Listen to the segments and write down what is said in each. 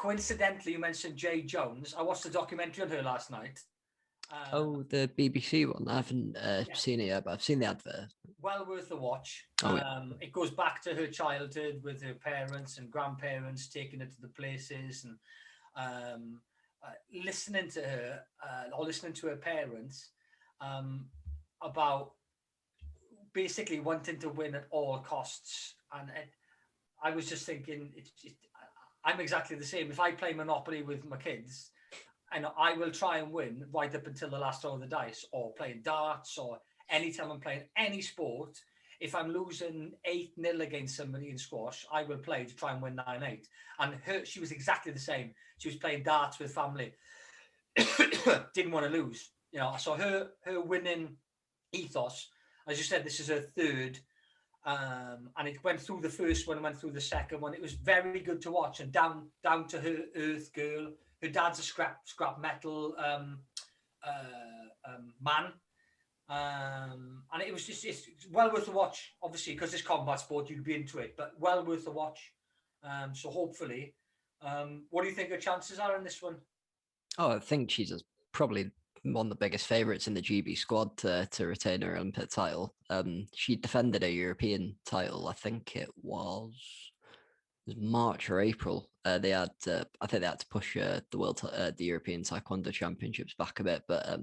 coincidentally, you mentioned Jade Jones. I watched the documentary on her last night. The BBC one. I haven't seen it yet, but I've seen the advert. Well worth a watch. Oh, yeah. It goes back to her childhood with her parents and grandparents taking her to the places and listening to her or listening to her parents about basically wanting to win at all costs. And I was just thinking, I'm exactly the same. If I play Monopoly with my kids, and I will try and win right up until the last roll of the dice, or playing darts, or anytime I'm playing any sport, if I'm losing 8-0 against somebody in squash, I will play to try and win 9-8. And she was exactly the same. She was playing darts with family. Didn't want to lose. So her winning ethos, as you said, this is her third. And it went through the first one, went through the second one. It was very good to watch, and down to her earth girl. Her dad's a scrap metal man, and it was it's well worth a watch. Obviously, because it's combat sport, you'd be into it, but well worth a watch. So hopefully, what do you think her chances are in this one? Oh, I think she's probably one of the biggest favourites in the GB squad to retain her Olympic title. She defended a European title. I think it was March or April. I think they had to push the European Taekwondo Championships back a bit, but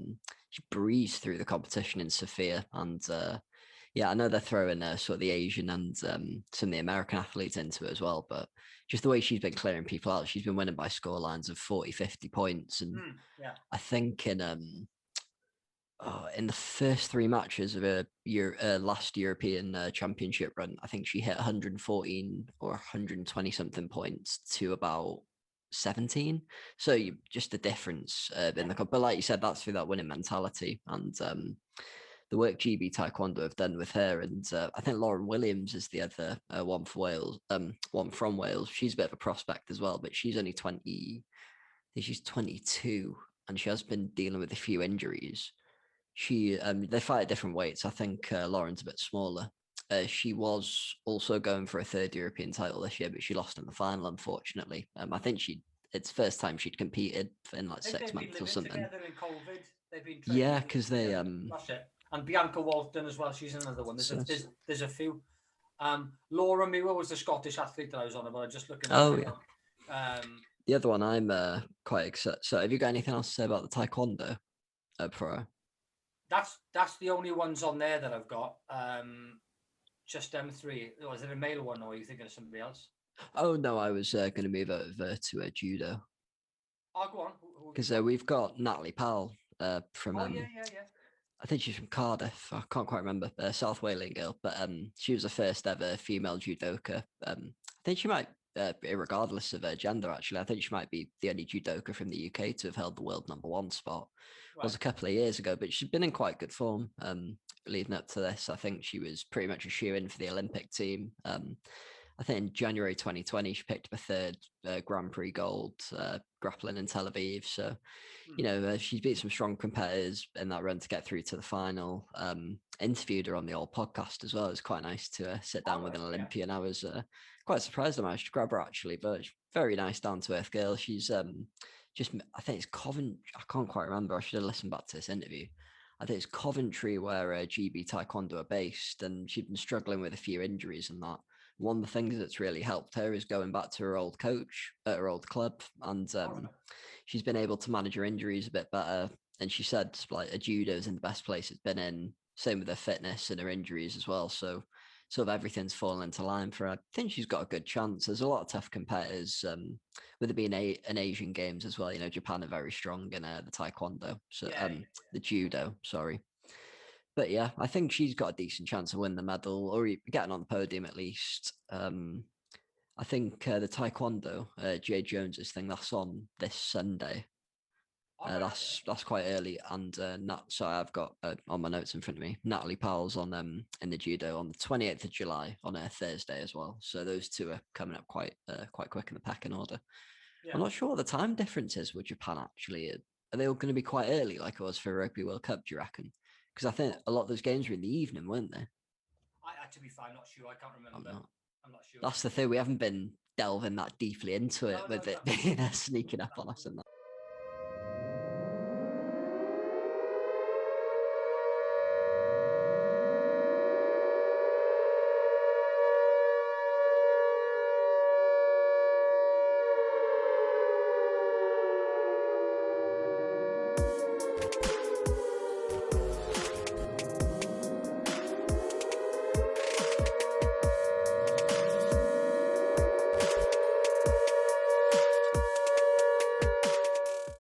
she breezed through the competition in Sofia, and I know they're throwing sort of the Asian and some of the American athletes into it as well, but just the way she's been clearing people out, she's been winning by scorelines of 40, 50 points, and I think in the first 3 matches of her last European Championship run, I think she hit 114 or 120 something points to about 17. So just the difference in the cup. But like you said, that's through that winning mentality and the work GB Taekwondo have done with her. And I think Lauren Williams is the other one for Wales, one from Wales. She's a bit of a prospect as well, but she's only 20. I think she's 22, and she has been dealing with a few injuries. They fight at different weights. I think Lauren's a bit smaller. She was also going for a third European title this year, but she lost in the final, unfortunately. I think it's the first time she'd competed in like 6 months or something. Together in COVID. They've been training, because they that's it. And Bianca Walton as well. She's another one. There's a few. Laura Muir was the Scottish athlete that I was on about. Just looking. The other one I'm quite excited. So, have you got anything else to say about the Taekwondo pro? That's the only ones on there that I've got. Just them three. Oh, is it a male one, or are you thinking of somebody else? Oh no, I was going to move over to Judo. Oh, go on. Because we've got Natalie Powell from. Yeah. I think she's from Cardiff. I can't quite remember. South Wales girl, but she was the first ever female judoka. I think she might, regardless of her gender, actually, I think she might be the only judoka from the UK to have held the world #1 spot. Right. It was a couple of years ago, but she's been in quite good form leading up to this. I think she was pretty much a shoe-in for the Olympic team. I think in January 2020, she picked up a third Grand Prix gold grappling in Tel Aviv. So, she's beat some strong competitors in that run to get through to the final. Interviewed her on the old podcast as well. It was quite nice to sit down with an Olympian. I was quite surprised I managed to grab her, actually, but very nice, down-to-earth girl. She's I think it's Coventry. I can't quite remember. I should have listened back to this interview. I think it's Coventry where GB Taekwondo are based, and she'd been struggling with a few injuries and that. One of the things that's really helped her is going back to her old coach at her old club, and she's been able to manage her injuries a bit better. And she said, like, a judo's in the best place it's been in. Same with her fitness and her injuries as well. So sort of everything's fallen into line for her. I think she's got a good chance. There's a lot of tough competitors, with it being an Asian Games as well. Japan are very strong in the Taekwondo, so the Judo, sorry. But yeah, I think she's got a decent chance of winning the medal or getting on the podium at least. I think the Taekwondo, Jade Jones's thing, that's on this Sunday. That's quite early, and so I've got on my notes in front of me, Natalie Powell's on in the Judo on the 28th of July on a Thursday as well. So those two are coming up quite quick in the pecking order. Yeah. I'm not sure what the time difference is with Japan, actually. Are they all going to be quite early like it was for Rugby World Cup, do you reckon? Because I think a lot of those games were in the evening, weren't they? To be fair, I'm not sure. I can't remember. I'm not sure. That's the thing. We haven't been delving that deeply into it No, with no, it being sneaking up on us and that.